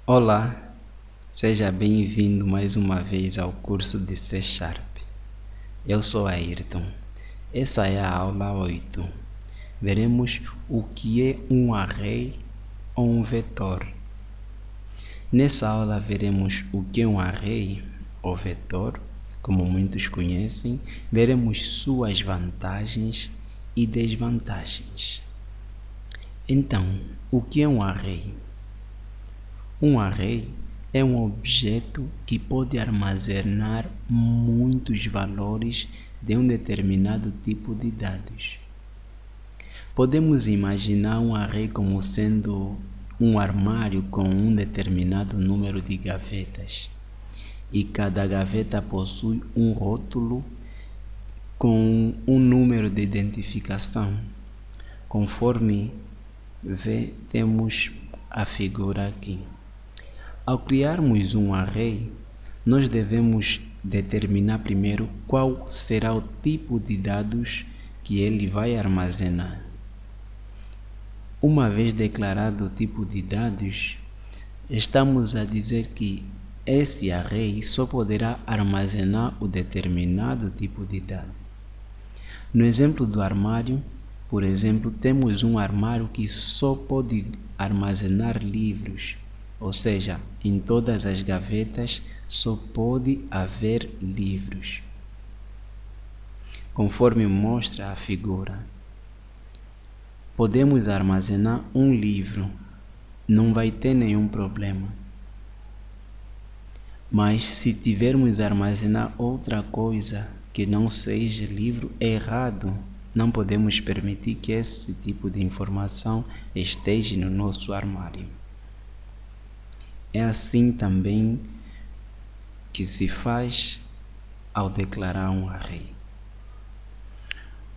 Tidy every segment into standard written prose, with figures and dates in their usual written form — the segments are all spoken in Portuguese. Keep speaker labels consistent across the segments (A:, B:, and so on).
A: Olá, seja bem-vindo mais uma vez ao curso de C Sharp. Eu sou Ayrton. Essa é a aula 8. Veremos o que é um array ou um vetor. Nessa aula veremos o que é um array ou vetor, como muitos conhecem, veremos suas vantagens e desvantagens. Então, o que é um array? Um array é um objeto que pode armazenar muitos valores de um determinado tipo de dados. Podemos imaginar um array como sendo um armário com um determinado número de gavetas, e cada gaveta possui um rótulo com um número de identificação. Conforme temos a figura aqui. Ao criarmos um array, nós devemos determinar primeiro qual será o tipo de dados que ele vai armazenar. Uma vez declarado o tipo de dados, estamos a dizer que esse array só poderá armazenar o determinado tipo de dado. No exemplo do armário, por exemplo, temos um armário que só pode armazenar livros, ou seja, em todas as gavetas só pode haver livros, conforme mostra a figura. Podemos armazenar um livro, não vai ter nenhum problema. Mas se tivermos armazenar outra coisa que não seja livro, é errado. Não podemos permitir que esse tipo de informação esteja no nosso armário. É assim também que se faz ao declarar um array.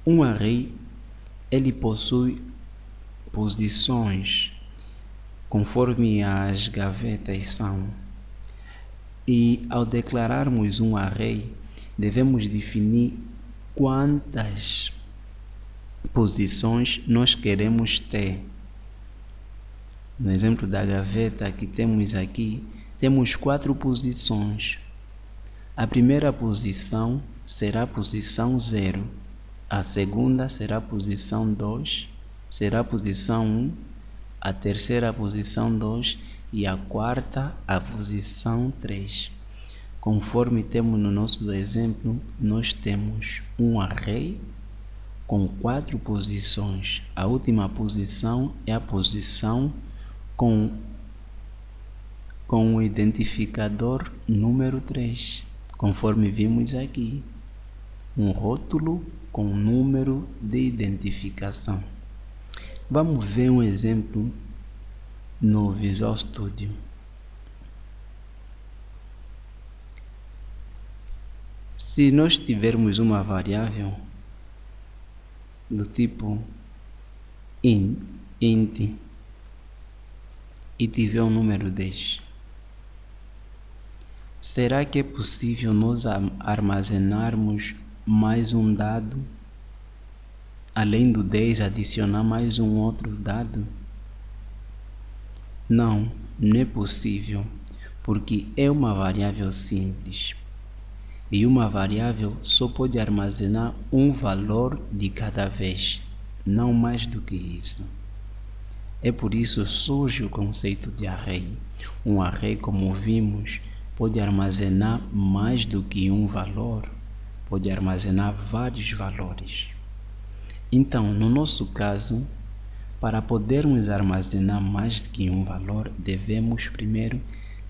A: Um array, ele possui posições conforme as gavetas são. E ao declararmos um array, devemos definir quantas posições nós queremos ter. No exemplo da gaveta que temos aqui, temos 4 posições. A primeira posição será a posição 0, a segunda será a posição 2, será a posição 1, a terceira a posição 2 e a quarta a posição 3. Conforme temos no nosso exemplo, nós temos um array com 4 posições. A última posição é a posição com o identificador número 3, conforme vimos aqui, um rótulo com número de identificação. Vamos ver um exemplo no Visual Studio. Se nós tivermos uma variável do tipo int e tiver um número 10, será que é possível nós armazenarmos mais um dado? Além do 10, adicionar mais um outro dado? Não, não é possível, porque é uma variável simples. E uma variável só pode armazenar um valor de cada vez, não mais do que isso. É por isso surge o conceito de array. Um array, como vimos, pode armazenar mais do que um valor, pode armazenar vários valores. Então, no nosso caso, para podermos armazenar mais do que um valor, devemos primeiro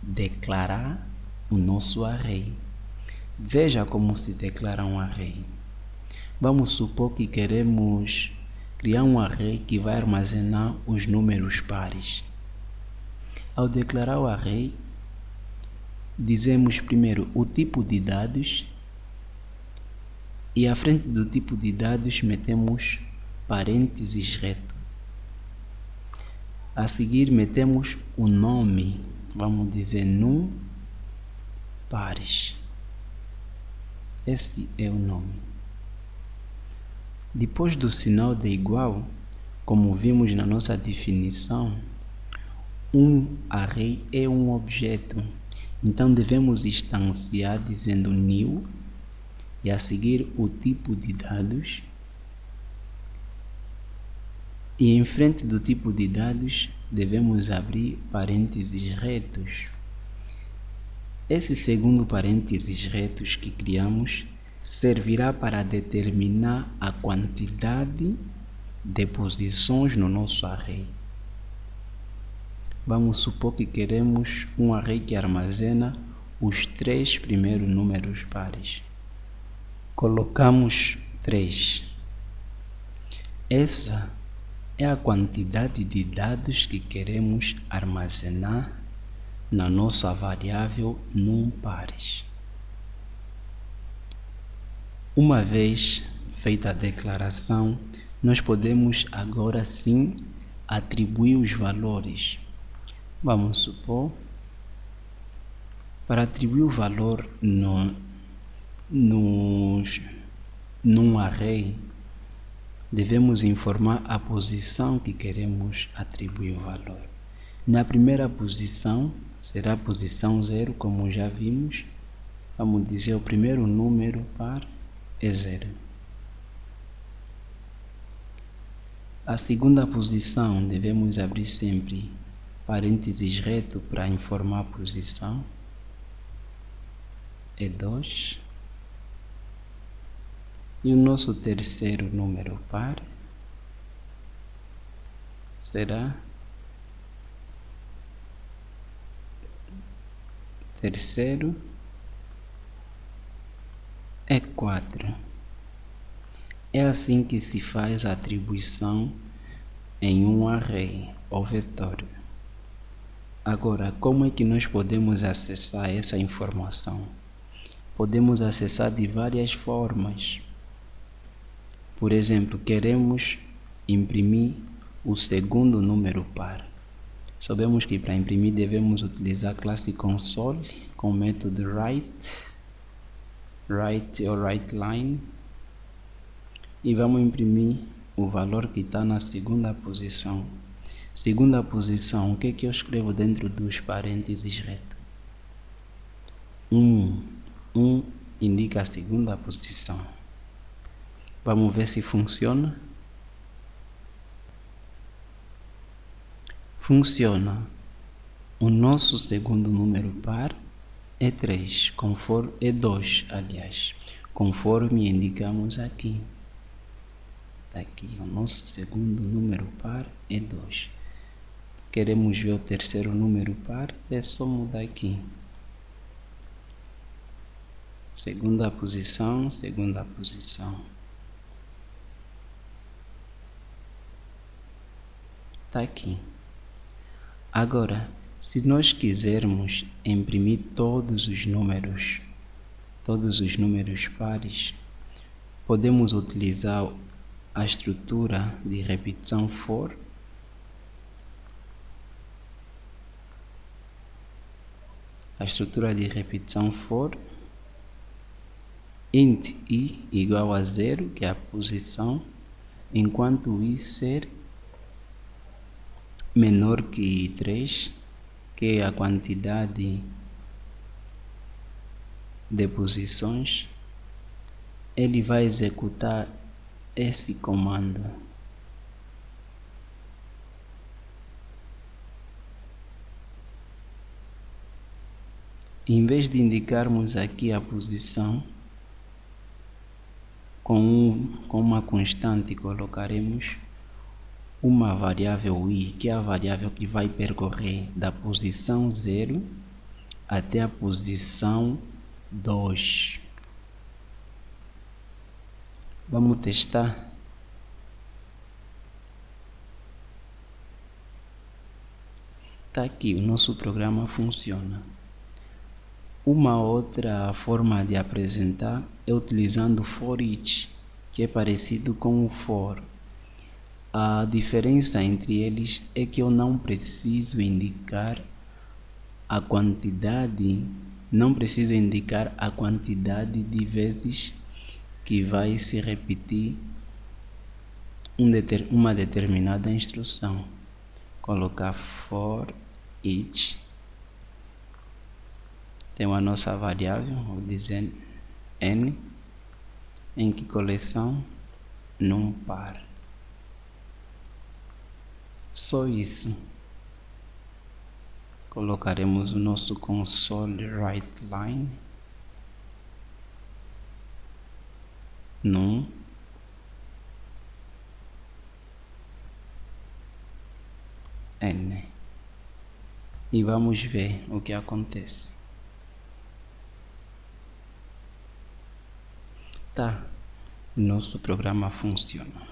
A: declarar o nosso array. Veja como se declara um array. Vamos supor que queremos criar um array que vai armazenar os números pares. Ao declarar o array, dizemos primeiro o tipo de dados e à frente do tipo de dados metemos parênteses reto. A seguir metemos o nome, vamos dizer num pares. Esse é o nome. Depois do sinal de igual, como vimos na nossa definição, Um array é um objeto. Então devemos instanciar dizendo new e a seguir o tipo de dados. E em frente do tipo de dados devemos abrir parênteses retos. Esse segundo parênteses retos que criamos servirá para determinar a quantidade de posições no nosso array. Vamos supor que queremos um array que armazena os 3 primeiros números pares. Colocamos 3. Essa é a quantidade de dados que queremos armazenar na nossa variável numPares. Uma vez feita a declaração, nós podemos agora sim atribuir os valores. Vamos supor, para atribuir o valor num array, devemos informar a posição que queremos atribuir o valor. Na primeira posição, será a posição 0, como já vimos. Vamos dizer o primeiro número par é 0. A segunda posição, devemos abrir sempre parênteses reto para informar a posição, é 2. E o nosso terceiro número par será terceiro é 4. É assim que se faz a atribuição em um array ou vetor. Agora, como é que nós podemos acessar essa informação? Podemos acessar de várias formas. Por exemplo, queremos imprimir o segundo número par. Sabemos que para imprimir devemos utilizar a classe console com o método write ou writeLine, e vamos imprimir o valor que está na segunda posição. Segunda posição, o que é que eu escrevo dentro dos parênteses reto? 1 indica a segunda posição. Vamos ver se funciona. Funciona. O nosso segundo número par é 3, é 2, aliás, conforme indicamos aqui. Está aqui, o nosso segundo número par é 2. Queremos ver o terceiro número par, é só mudar aqui. Segunda posição. Está aqui. Agora, se nós quisermos imprimir todos os números pares, podemos utilizar a estrutura de repetição for. A estrutura de repetição for int i igual a 0, que é a posição, enquanto i ser menor que 3, que é a quantidade de posições, ele vai executar esse comando. Em vez de indicarmos aqui a posição com uma constante, colocaremos uma variável i, que é a variável que vai percorrer da posição 0 até a posição 2. Vamos testar. Está aqui, o nosso programa funciona. Uma outra forma de apresentar é utilizando for each, que é parecido com o for. A diferença entre eles é que eu não preciso indicar a quantidade de vezes que vai se repetir uma determinada instrução. Colocar for each. Tem a nossa variável, vou dizer n, em que coleção? Num par. Só isso. Colocaremos o nosso console writeLine num n e vamos ver o que acontece. Tá, nosso programa funciona.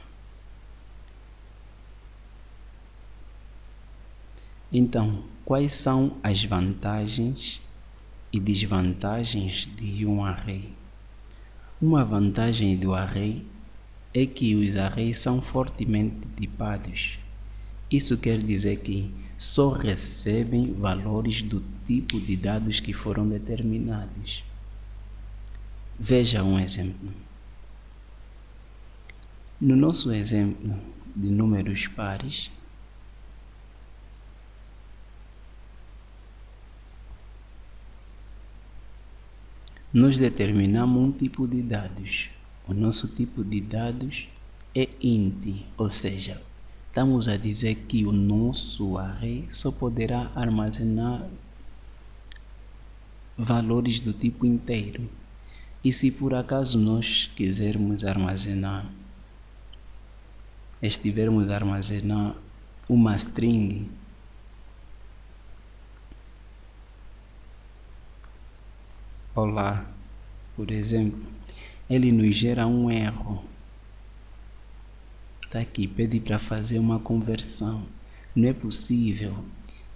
A: Então, quais são as vantagens e desvantagens de um array? Uma vantagem do array é que os arrays são fortemente tipados. Isso quer dizer que só recebem valores do tipo de dados que foram determinados. Veja um exemplo. No nosso exemplo de números pares, nós determinamos um tipo de dados. O nosso tipo de dados é int, ou seja, estamos a dizer que o nosso array só poderá armazenar valores do tipo inteiro. E se por acaso nós estivermos a armazenar uma string, olá, por exemplo, ele nos gera um erro. Está aqui, pede para fazer uma conversão. Não é possível.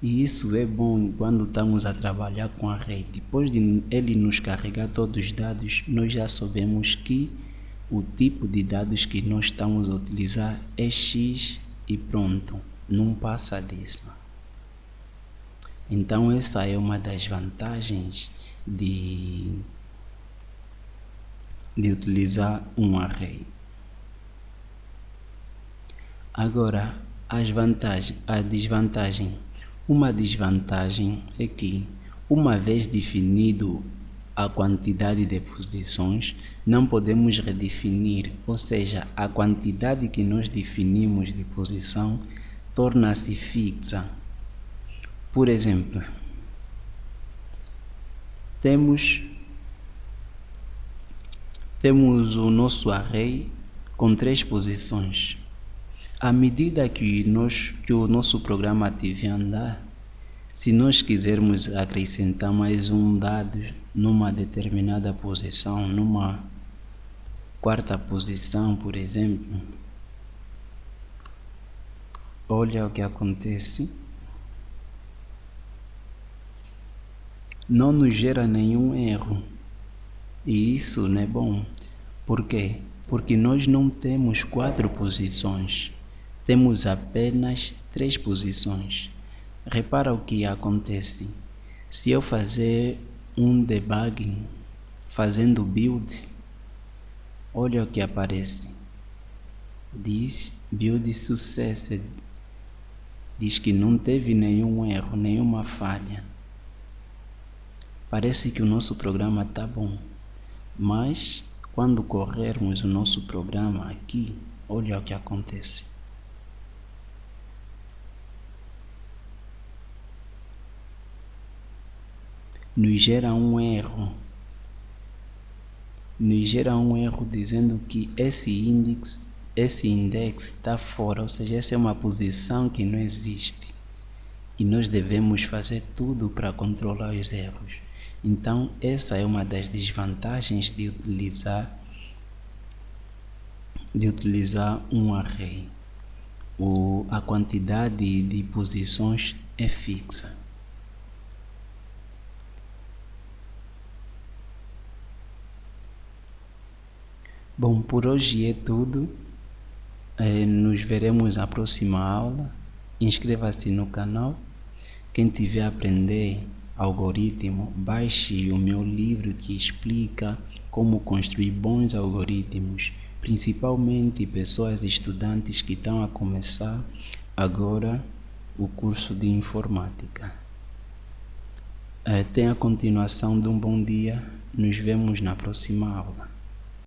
A: E isso é bom quando estamos a trabalhar com array. Depois de ele nos carregar todos os dados, nós já sabemos que o tipo de dados que nós estamos a utilizar é X e pronto. Não passa disso. Então essa é uma das vantagens de utilizar um array. Agora, as desvantagens. Uma desvantagem é que, uma vez definido a quantidade de posições, não podemos redefinir, ou seja, a quantidade que nós definimos de posição torna-se fixa. Por exemplo, temos o nosso array com 3 posições. À medida que o nosso programa estiver a andar, se nós quisermos acrescentar mais um dado numa determinada posição, numa 4ª posição, por exemplo, olha o que acontece. Não nos gera nenhum erro. E isso não é bom. Por quê? Porque nós não temos 4 posições. Temos apenas 3 posições. Repara o que acontece. Se eu fazer um debugging, fazendo build, olha o que aparece. Diz build success. Diz que não teve nenhum erro, nenhuma falha. Parece que o nosso programa está bom. Mas quando corrermos o nosso programa aqui, olha o que acontece. Nos gera um erro. Dizendo que esse index está fora, ou seja, essa é uma posição que não existe. E nós devemos fazer tudo para controlar os erros. Então, essa é uma das desvantagens de utilizar um array. A quantidade de posições é fixa. Bom, por hoje é tudo. Nos veremos na próxima aula. Inscreva-se no canal. Quem tiver a aprender algoritmo, baixe o meu livro que explica como construir bons algoritmos, principalmente pessoas estudantes que estão a começar agora o curso de informática. Tenha a continuação de um bom dia. Nos vemos na próxima aula.